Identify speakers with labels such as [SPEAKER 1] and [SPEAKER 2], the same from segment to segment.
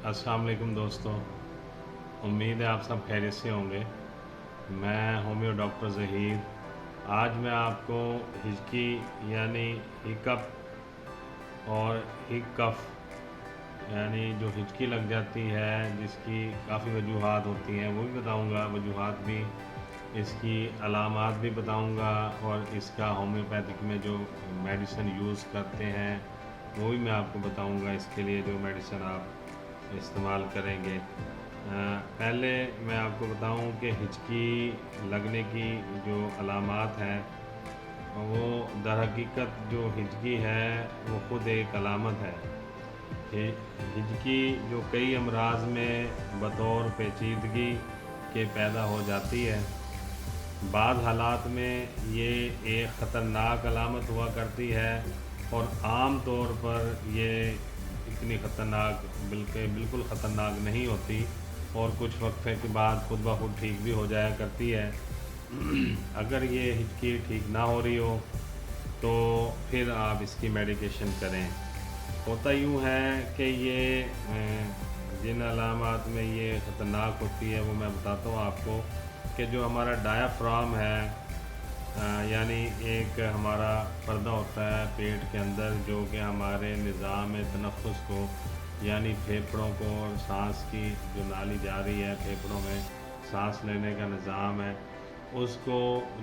[SPEAKER 1] अस्सलाम वालेकुम दोस्तों। उम्मीद है आप सब खैरियत से होंगे। मैं होमियो डॉक्टर ज़हीर। आज मैं आपको हिचकी यानी हिकअप और हिककफ यानी जो हिचकी लग जाती है, जिसकी काफ़ी वजूहात होती हैं, वो भी बताऊंगा। वजूहात भी, इसकी अलामात भी बताऊंगा, और इसका होम्योपैथिक में जो मेडिसिन यूज़ करते हैं वो भी मैं आपको बताऊंगा। इसके लिए जो मेडिसिन आप इस्तेमाल करेंगे, पहले मैं आपको बताऊं कि हिचकी लगने की जो अलामात हैं, वो दर हकीकत जो हिचकी है वो ख़ुद एक अलामत है। हिचकी जो कई अमराज में बतौर पेचीदगी के पैदा हो जाती है। बाद हालात में ये एक ख़तरनाक अलामत हुआ करती है, और आम तौर पर ये इतनी ख़तरनाक बिल्कुल ख़तरनाक नहीं होती, और कुछ वक्फे के बाद खुद ब खुद ठीक भी हो जाया करती है। अगर ये हिचकी ठीक ना हो रही हो तो फिर आप इसकी मेडिकेशन करें। होता यूँ है कि ये जिन अलामात में ये ख़तरनाक होती है वो मैं बताता हूँ आपको, कि जो हमारा डायाफ्राम है, यानी एक हमारा पर्दा होता है पेट के अंदर, जो कि हमारे निज़ाम तनफ़ुस को यानी फेफड़ों को और सांस की जो नाली जा रही है फेफड़ों में, सांस लेने का निज़ाम है, उसको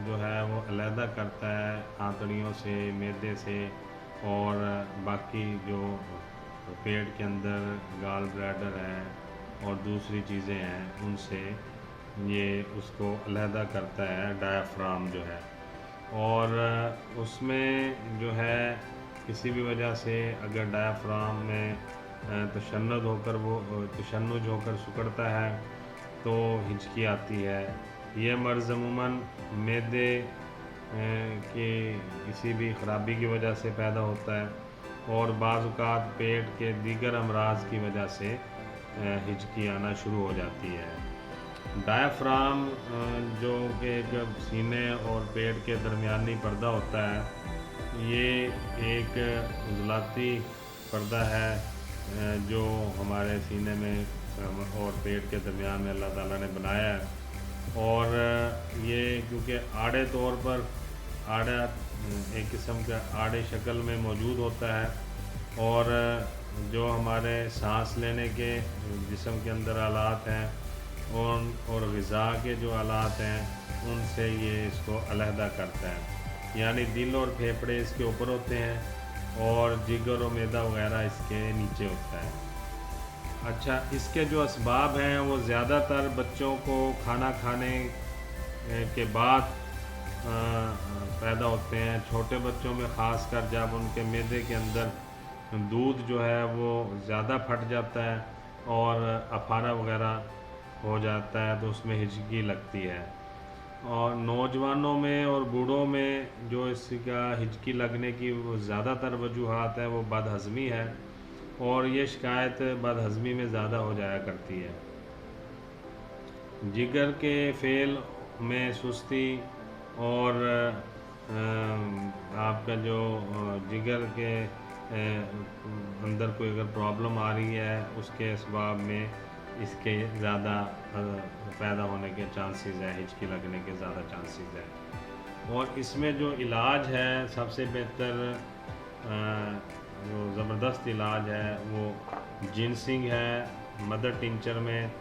[SPEAKER 1] जो है वो अलहदा करता है आंतड़ियों से, मैदे से, और बाकी जो पेट के अंदर गाल ब्लैडर है और दूसरी चीज़ें हैं उनसे, ये उसको अलहदा करता है डायाफ्राम जो है। और उसमें जो है किसी भी वजह से अगर डायाफ्राम में तशन्नुद होकर सिकुड़ता है तो हिचकी आती है। ये मर्ज़ अमूमन मैदे की किसी भी ख़राबी की वजह से पैदा होता है, और बाज़ औक़ात पेट के दीगर अमराज की वजह से हिचकी आना शुरू हो जाती है। डायाफ्राम जो कि जब सीने और पेट के दरमियानी पर्दा होता है, ये एक उज़लाती पर्दा है जो हमारे सीने में और पेट के दरमियान में अल्लाह ताला ने बनाया है। और ये क्योंकि आड़े तौर पर एक किस्म का आड़े शक्ल में मौजूद होता है, और जो हमारे सांस लेने के जिस्म के अंदर आलात हैं और ग़िज़ा के जो आलात हैं उनसे ये इसको अलहदा करता है। यानी दिल और फेफड़े इसके ऊपर होते हैं, और जिगर और मैदा वगैरह इसके नीचे होता है। अच्छा, इसके जो असबाब हैं वो ज़्यादातर बच्चों को खाना खाने के बाद पैदा होते हैं। छोटे बच्चों में ख़ास कर जब उनके मैदे के अंदर दूध जो है वो ज़्यादा फट जाता है और अफारा वगैरह हो जाता है, तो उसमें हिचकी लगती है। और नौजवानों में और बूढ़ों में जो इसका हिचकी लगने की वो ज़्यादातर वजूहात है वो बदहज़मी है, और ये शिकायत बदहज़मी में ज़्यादा हो जाया करती है। जिगर के फेल में सुस्ती, और आपका जो जिगर के अंदर कोई अगर प्रॉब्लम आ रही है उसके असबाब में इसके ज़्यादा पैदा होने के चांसेस हैं, हिचकी लगने के ज़्यादा चांसेस हैं। और इसमें जो इलाज है सबसे बेहतर जो ज़बरदस्त इलाज है वो जिनसिंग है मदर टिंचर में।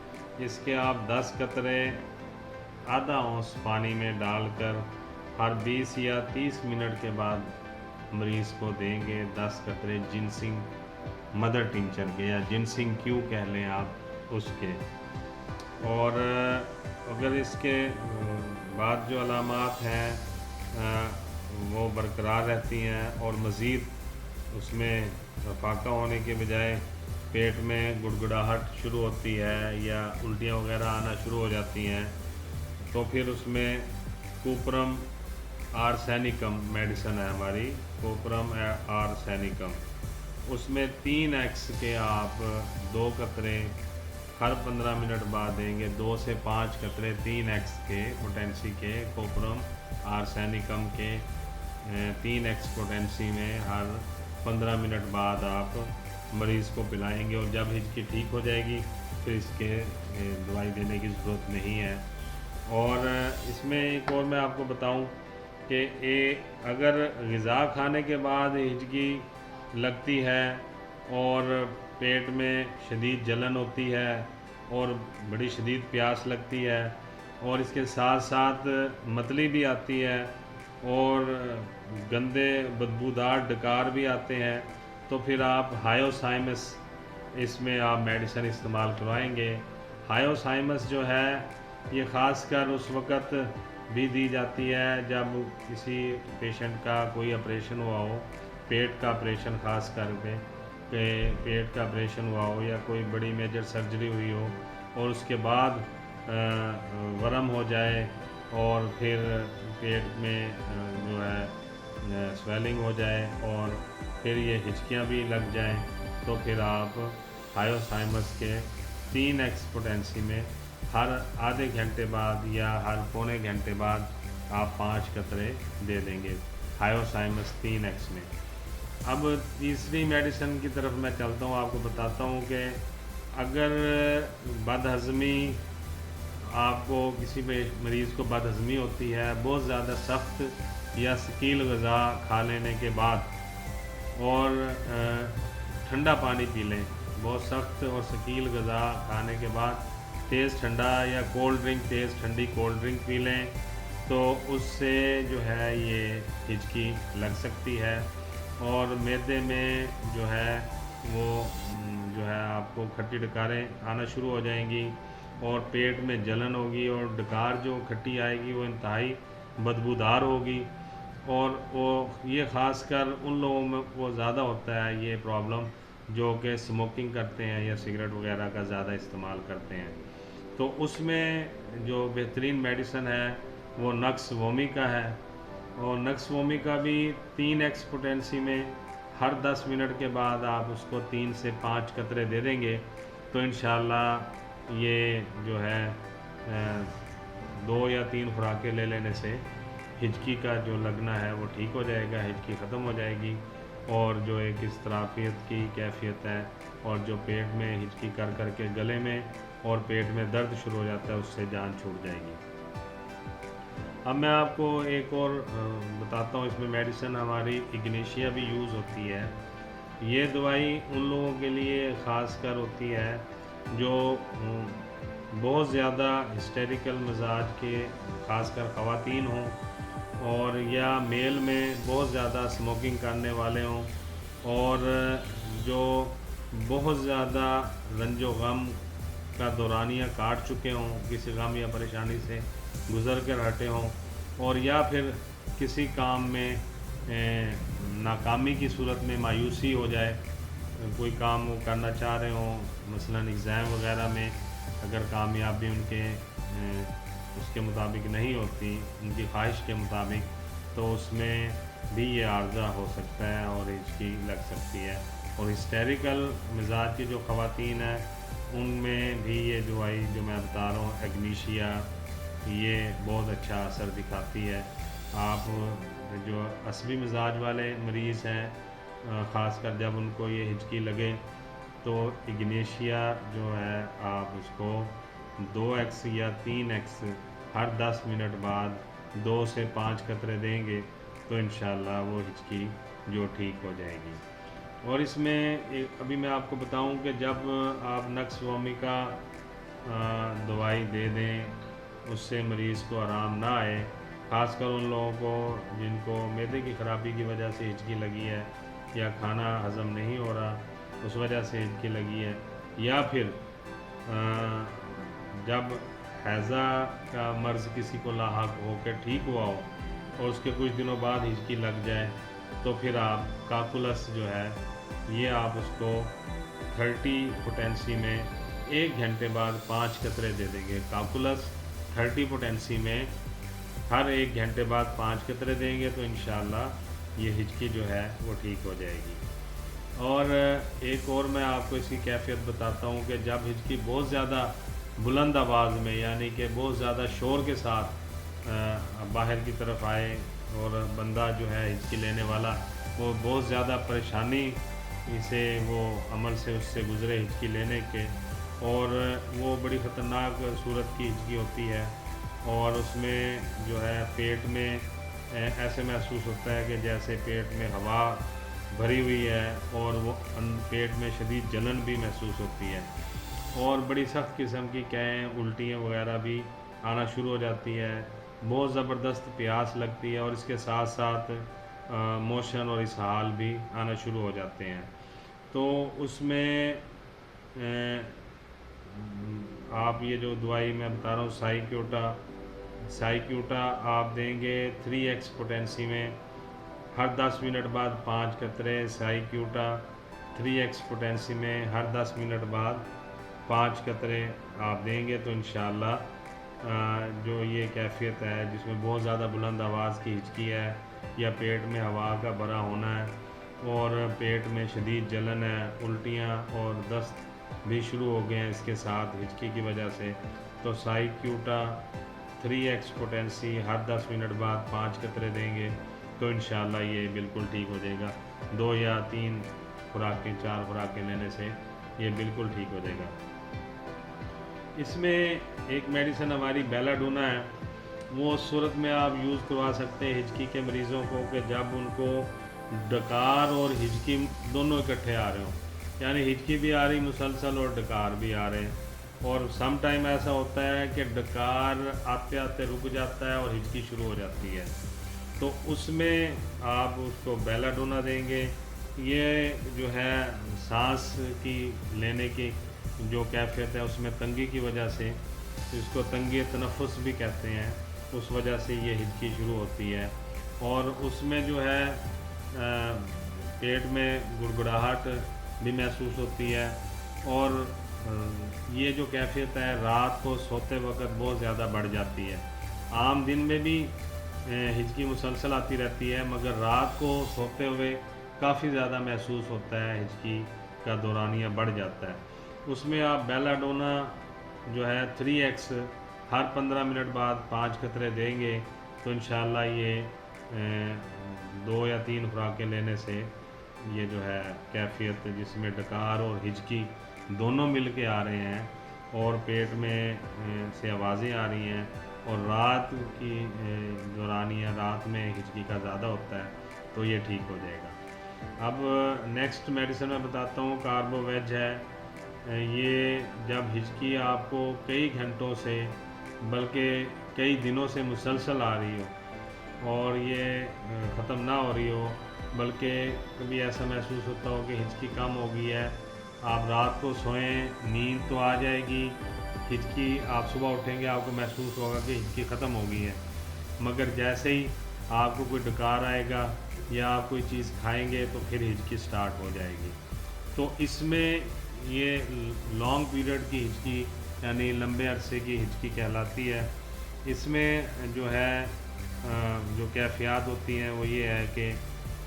[SPEAKER 1] इसके आप 10 कतरे आधा औंस पानी में डालकर हर 20 या 30 मिनट के बाद मरीज़ को देंगे। 10 कतरे जिनसिंग मदर टिंचर के, या जिनसिंग क्यों कह लें आप उसके। और अगर इसके बाद जो अलामात हैं वो बरकरार रहती हैं, और मज़ीद उसमें फाका होने के बजाय पेट में गुड़गुड़ाहट शुरू होती है या उल्टियाँ वगैरह आना शुरू हो जाती हैं, तो फिर उसमें कुप्रम आर्सेनिकम मेडिसिन है हमारी, कुप्रम आर्सेनिकम। उसमें 3x के आप 2 कतरे हर 15 मिनट बाद देंगे। 2 से 5 कतरे 3x के पोटेंसी के कुप्रम आर्सेनिकम के 3x पोटेंसी में हर 15 मिनट बाद आप मरीज़ को पिलाएंगे और जब हिचकी ठीक हो जाएगी फिर इसके दवाई देने की ज़रूरत नहीं है। और इसमें एक और मैं आपको बताऊं कि अगर ग़िज़ा खाने के बाद हिचकी लगती है और पेट में शदीद जलन होती है और बड़ी शदीद प्यास लगती है और इसके साथ साथ मतली भी आती है और गंदे बदबूदार डकार भी आते हैं, तो फिर आप हायोसाइमस इसमें आप मेडिसिन इस्तेमाल करवाएंगे। हायोसाइमस जो है ये ख़ास कर उस वक़्त भी दी जाती है जब किसी पेशेंट का कोई ऑपरेशन हुआ हो, पेट का ऑपरेशन ख़ास करके पेट का ऑपरेशन हुआ हो या कोई बड़ी मेजर सर्जरी हुई हो और उसके बाद वरम हो जाए और फिर पेट में जो है स्वेलिंग हो जाए और फिर ये हिचकियाँ भी लग जाएं, तो फिर आप हायोसाइमस के 3x पोटेंसी में हर आधे घंटे बाद या हर पौने घंटे बाद आप 5 कतरे दे देंगे हायोसाइमस 3x में। अब तीसरी मेडिसिन की तरफ मैं चलता हूँ, आपको बताता हूँ कि अगर बदहज़मी आपको किसी मरीज़ को बदहज़मी होती है बहुत ज़्यादा सख्त या शकील ग़िज़ा खा लेने के बाद और ठंडा पानी पी लें, बहुत सख्त और शकील ग़िज़ा खाने के बाद तेज़ ठंडा या कोल्ड ड्रिंक तेज़ ठंडी कोल्ड ड्रिंक पी लें, तो उससे जो है ये हिचकी लग सकती है और मैदे में जो है वो जो है आपको खट्टी डकारें आना शुरू हो जाएंगी और पेट में जलन होगी और डकार जो खट्टी आएगी वो इंतहाई बदबूदार होगी और वो ये ख़ास कर उन लोगों में वो ज़्यादा होता है ये प्रॉब्लम जो कि स्मोकिंग करते हैं या सिगरेट वगैरह का ज़्यादा इस्तेमाल करते हैं। तो उसमें जो बेहतरीन मेडिसिन है वो नक्स वोमिका है और नक्स वोमिका भी 3x पोटेंसी में हर 10 मिनट के बाद आप उसको 3 से 5 कतरे दे देंगे तो इंशाल्लाह ये जो है 2 या 3 खुराकें ले लेने से हिचकी का जो लगना है वो ठीक हो जाएगा, हिचकी ख़त्म हो जाएगी और जो एक इज़्तिराफ़ियत की कैफियत है और जो पेट में हिचकी कर कर के गले में और पेट में दर्द शुरू हो जाता है उससे जान छूट जाएगी। अब मैं आपको एक और बताता हूँ, इसमें मेडिसिन हमारी इग्नेशिया भी यूज़ होती है। ये दवाई उन लोगों के लिए ख़ास कर होती है जो बहुत ज़्यादा हिस्टेरिकल मिजाज के ख़ासकर ख़वातीन हों और या मेल में बहुत ज़्यादा स्मोकिंग करने वाले हों और जो बहुत ज़्यादा रंजो गम का दौरानिया काट चुके हों, किसी गम या परेशानी से गुज़र कर हटे हों और या फिर किसी काम में नाकामी की सूरत में मायूसी हो जाए, कोई काम वो करना चाह रहे हों, मसलन एग्ज़ाम वगैरह में अगर कामयाबी उनके उसके मुताबिक नहीं होती, उनकी ख्वाहिश के मुताबिक, तो उसमें भी ये आर्ज़ा हो सकता है और हिचकी लग सकती है। और हिस्टेरिकल मिजाज की जो ख़वातीन हैं उनमें भी ये दवाई जो मैं बता रहा हूँ एग्नीशिया ये बहुत अच्छा असर दिखाती है। आप जो असबी मिजाज वाले मरीज़ हैं ख़ासकर जब उनको ये हिचकी लगे तो इग्नेशिया जो है आप उसको 2x या 3x हर 10 मिनट बाद 2 से 5 कतरे देंगे तो इंशाल्लाह वो हिचकी जो ठीक हो जाएगी। और इसमें एक अभी मैं आपको बताऊं कि जब आप नक्स वोमिका दवाई दे दें उससे मरीज़ को आराम ना आए, ख़ासकर उन लोगों को जिनको मैदे की ख़राबी की वजह से हिचकी लगी है या खाना हज़म नहीं हो रहा उस वजह से हिचकी लगी है, या फिर जब हैज़ा का मर्ज़ किसी को लाहक होकर ठीक हुआ हो और उसके कुछ दिनों बाद हिचकी लग जाए तो फिर आप काकुलस जो है ये आप उसको 30 पोटेंसी में 1 घंटे बाद 5 कतरे दे देंगे। काकुलस 30 पोटेंसी में हर 1 घंटे बाद 5 कतरे देंगे तो इंशाल्लाह ये हिचकी जो है वो ठीक हो जाएगी। और एक और मैं आपको इसकी कैफियत बताता हूँ कि जब हिचकी बहुत ज़्यादा बुलंद आवाज़ में यानी कि बहुत ज़्यादा शोर के साथ बाहर की तरफ आए और बंदा जो है हिचकी लेने वाला वो बहुत ज़्यादा परेशानी اسے وہ عمل سے اس سے گزرے ہچکی لینے کے، اور وہ بڑی خطرناک صورت کی ہچکی ہوتی ہے، اور اس میں جو ہے پیٹ میں ایسے محسوس ہوتا ہے کہ جیسے پیٹ میں ہوا بھری ہوئی ہے، اور وہ پیٹ میں شدید جلن بھی محسوس ہوتی ہے، اور بڑی سخت قسم کی کہیں الٹیاں وغیرہ بھی آنا شروع ہو جاتی ہے، بہت زبردست پیاس لگتی ہے، اور اس کے ساتھ ساتھ موشن اور اسہال بھی آنا شروع ہو جاتے ہیں۔ تو اس میں آپ یہ جو دوائی میں بتا رہا ہوں سائیکیوٹا آپ دیں گے 3x پوٹینسی میں، ہر 10 منٹ بعد 5 قطرے سائیکیوٹا 3x پوٹینسی میں، ہر 10 منٹ بعد 5 قطرے آپ دیں گے، تو انشاءاللہ جو یہ کیفیت ہے جس میں بہت زیادہ بلند آواز کی ہچکی ہے، یا پیٹ میں ہوا کا بھرا ہونا ہے، اور پیٹ میں شدید جلن ہے، الٹیاں اور دست بھی شروع ہو گئے ہیں اس کے ساتھ ہچکی کی وجہ سے، تو سائیکیوٹا 3x پوٹینسی ہر 10 منٹ بعد 5 قطرے دیں گے، تو انشاءاللہ یہ بالکل ٹھیک ہو جائے گا۔ 2 یا 3 خوراکیں 4 خوراکیں لینے سے یہ بالکل ٹھیک ہو جائے گا۔ اس میں ایک میڈیسن ہماری بیلاڈونا ہے، وہ اس صورت میں آپ یوز کروا سکتے ہیں ہچکی کے مریضوں کو کہ جب ان کو ڈکار اور ہچکی دونوں اکٹھے آ رہے ہوں، یعنی ہچکی بھی آ رہی مسلسل اور ڈکار بھی آ رہے ہیں، اور سم ٹائم ایسا ہوتا ہے کہ ڈکار آتے آتے رک جاتا ہے اور ہچکی شروع ہو جاتی ہے، تو اس میں آپ اس کو بیلاڈونا دیں گے۔ یہ جو ہے سانس کی لینے کی جو کیفیت ہے اس میں تنگی کی وجہ سے، اس کو تنگی تنفس بھی کہتے ہیں، اس وجہ سے یہ ہچکی شروع ہوتی ہے، اور اس میں جو ہے پیٹ میں گڑگڑاہٹ بھی محسوس ہوتی ہے، اور یہ جو کیفیت ہے رات کو سوتے وقت بہت زیادہ بڑھ جاتی ہے۔ عام دن میں بھی ہچکی مسلسل آتی رہتی ہے، مگر رات کو سوتے ہوئے کافی زیادہ محسوس ہوتا ہے، ہچکی کا دورانیہ بڑھ جاتا ہے۔ اس میں آپ بیلاڈونا جو ہے 3x ہر 15 منٹ بعد 5 قطرے دیں گے، تو انشاءاللہ یہ 2 یا 3 خوراکیں لینے سے یہ جو ہے کیفیت جس میں ڈکار اور ہچکی دونوں مل کے آ رہے ہیں، اور پیٹ میں سے آوازیں آ رہی ہیں، اور رات کی دورانیہ رات میں ہچکی کا زیادہ ہوتا ہے، تو یہ ٹھیک ہو جائے گا۔ اب نیکسٹ میڈیسن میں بتاتا ہوں، کاربو ویج ہے۔ یہ جب ہچکی آپ کو کئی گھنٹوں سے بلکہ کئی دنوں سے مسلسل آ رہی ہو، اور یہ ختم نہ ہو رہی ہو، بلکہ کبھی ایسا محسوس ہوتا ہو کہ ہچکی کم ہو گئی ہے، آپ رات کو سوئیں نیند تو آ جائے گی، ہچکی آپ صبح اٹھیں گے آپ کو محسوس ہوگا کہ ہچکی ختم ہو گئی ہے، مگر جیسے ہی آپ کو کوئی ڈکار آئے گا یا آپ کوئی چیز کھائیں گے تو پھر ہچکی سٹارٹ ہو جائے گی۔ تو اس میں یہ لانگ پیریڈ کی ہچکی یعنی لمبے عرصے کی ہچکی کہلاتی ہے۔ اس میں جو ہے جو کیفیات ہوتی ہیں وہ یہ ہے کہ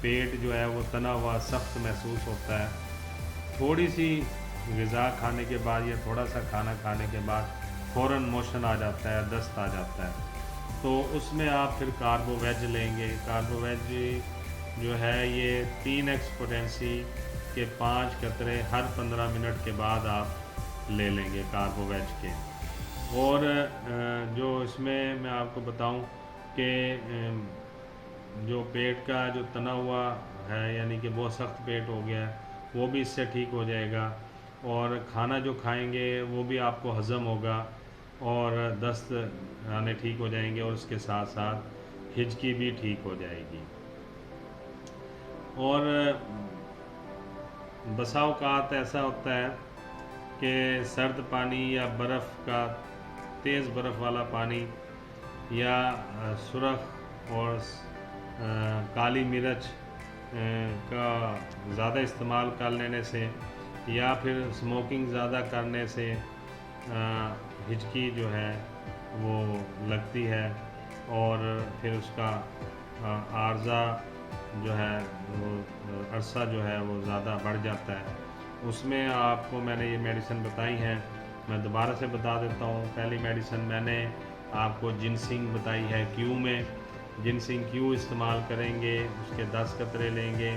[SPEAKER 1] پیٹ جو ہے وہ تنا ہوا سخت محسوس ہوتا ہے، تھوڑی سی غذا کھانے کے بعد یا تھوڑا سا کھانا کھانے کے بعد فوراً موشن آ جاتا ہے، دست آ جاتا ہے، تو اس میں آپ پھر کاربو ویج لیں گے۔ کاربو ویج جو ہے یہ 3x پوٹینسی کے 5 قطرے ہر 15 منٹ کے بعد آپ لے لیں گے کاربو ویج کے۔ اور جو اس میں آپ کو بتاؤں کہ جو پیٹ کا جو تنا ہوا ہے یعنی کہ بہت سخت پیٹ ہو گیا ہے وہ بھی اس سے ٹھیک ہو جائے گا، اور کھانا جو کھائیں گے وہ بھی آپ کو ہضم ہوگا، اور دست آنے ٹھیک ہو جائیں گے، اور اس کے ساتھ ساتھ ہچکی بھی ٹھیک ہو جائے گی۔ اور بسا اوقات ایسا ہوتا ہے کہ سرد پانی یا برف کا تیز برف والا پانی یا سرخ اور کالی مرچ کا زیادہ استعمال کر لینے سے، یا پھر اسموکنگ زیادہ کرنے سے ہچکی جو ہے وہ لگتی ہے، اور پھر اس کا عارضہ جو ہے وہ عرصہ جو ہے وہ زیادہ بڑھ جاتا ہے۔ اس میں آپ کو میں نے یہ میڈیسن بتائی ہیں، میں دوبارہ سے بتا دیتا ہوں۔ پہلی میڈیسن میں نے آپ کو جنسنگ بتائی ہے کیو میں، جنسنگ کیو استعمال کریں گے، اس کے 10 قطرے لیں گے،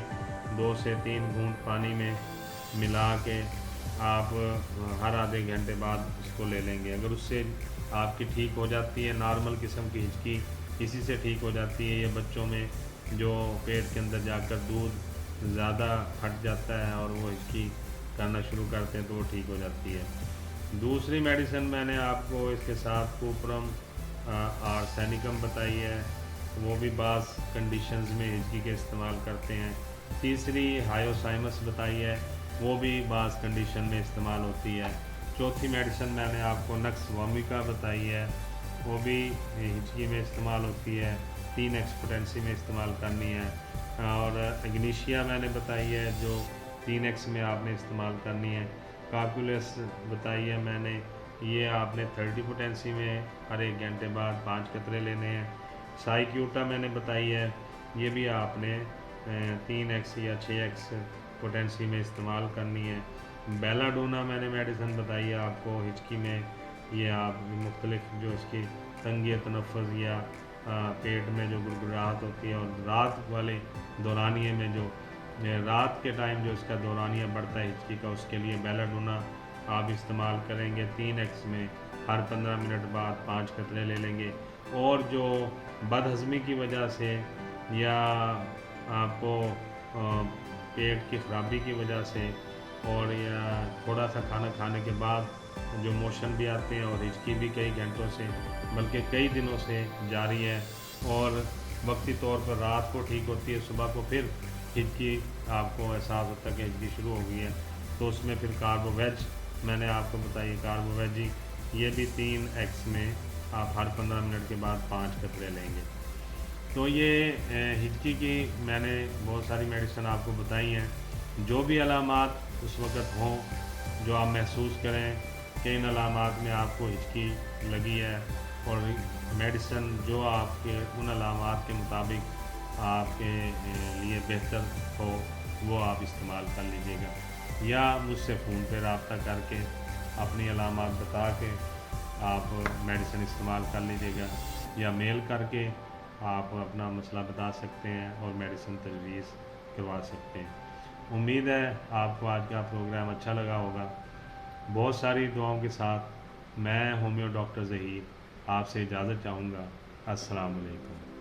[SPEAKER 1] 2 से 3 घूंट पानी में मिला के आप हर आधे घंटे बाद इसको ले लेंगे। अगर उससे आपकी ठीक हो जाती है, नॉर्मल किस्म की हिचकी इसी से ठीक हो जाती है, या बच्चों में जो पेट के अंदर जाकर दूध ज़्यादा फट जाता है और वो हिचकी करना शुरू करते हैं, तो वो ठीक हो जाती है। दूसरी मेडिसिन मैंने आपको इसके साथ कुप्रम आर्सेनिकम बताई है, वो भी बास कंडीशंस में हिचकी के इस्तेमाल करते हैं। तीसरी हायोसाइमस बताई है, वो भी बास कंडीशन में इस्तेमाल होती है। चौथी मेडिसिन मैंने आपको नक्स वोमिका बताई है, वो भी हिचकी में इस्तेमाल होती है, 3x पोटेंसी में इस्तेमाल करनी है। और एग्नीशिया मैंने बताई है, जो 3x में आपने इस्तेमाल करनी है। काकुलस बताई है मैंने, ये आपने 30 पोटेंसी में हर 1 घंटे बाद 5 कतरे लेने हैं। साइक्यूटा मैंने बताई है, ये भी आपने 3x या 6x पोटेंसी में इस्तेमाल करनी है। बेलाडोना मैंने मेडिसिन बताई है आपको हिचकी में, ये आप मुख्तलिफ जो इसकी तंगी तनफ़ुज़ या पेट में जो गुड़गुड़ाहट होती है, और रात वाले दौरानिए में जो रात के टाइम जो इसका दौरानिया बढ़ता है हिचकी का, उसके लिए बेलाडोना आप इस्तेमाल करेंगे। 3x में हर 15 मिनट बाद 5 कतरे ले लेंगे। और जो बदहज़मी की वजह से या आपको पेट की ख़राबी की वजह से, और या थोड़ा सा खाना खाने के बाद जो मोशन भी आते हैं और हिचकी भी कई घंटों से बल्कि कई दिनों से जारी है, और वक्ती तौर पर रात को ठीक होती है, सुबह को फिर हिचकी आपको एहसास होता है कि हिचकी शुरू हो गई है, तो उसमें फिर कार्बोवेज मैंने आपको बताई है, कार्बोवेजी, ये भी 3x में आप हर 15 मिनट के बाद 5 कतरे लेंगे। तो ये हिचकी की मैंने बहुत सारी मेडिसिन आपको बताई हैं। जो भी अलामात उस वक़्त हों, जो आप महसूस करें कि इन अलामात में आपको हिचकी लगी है, और मेडिसिन जो आपके उन अलामात के मुताबिक आपके लिए बेहतर हो, वो आप इस्तेमाल कर लीजिएगा, या मुझसे फ़ोन पे रब्ता करके अपनी अलामात बता के आप मेडिसिन इस्तेमाल कर लीजिएगा, या मेल करके आप अपना मसला बता सकते हैं और मेडिसिन तजवीज़ करवा सकते हैं। उम्मीद है आपको आज का प्रोग्राम अच्छा लगा होगा। बहुत सारी दुआओं के साथ मैं होमियो डॉक्टर ज़हीर आपसे इजाज़त चाहूँगा। अस्सलाम वालेकुम।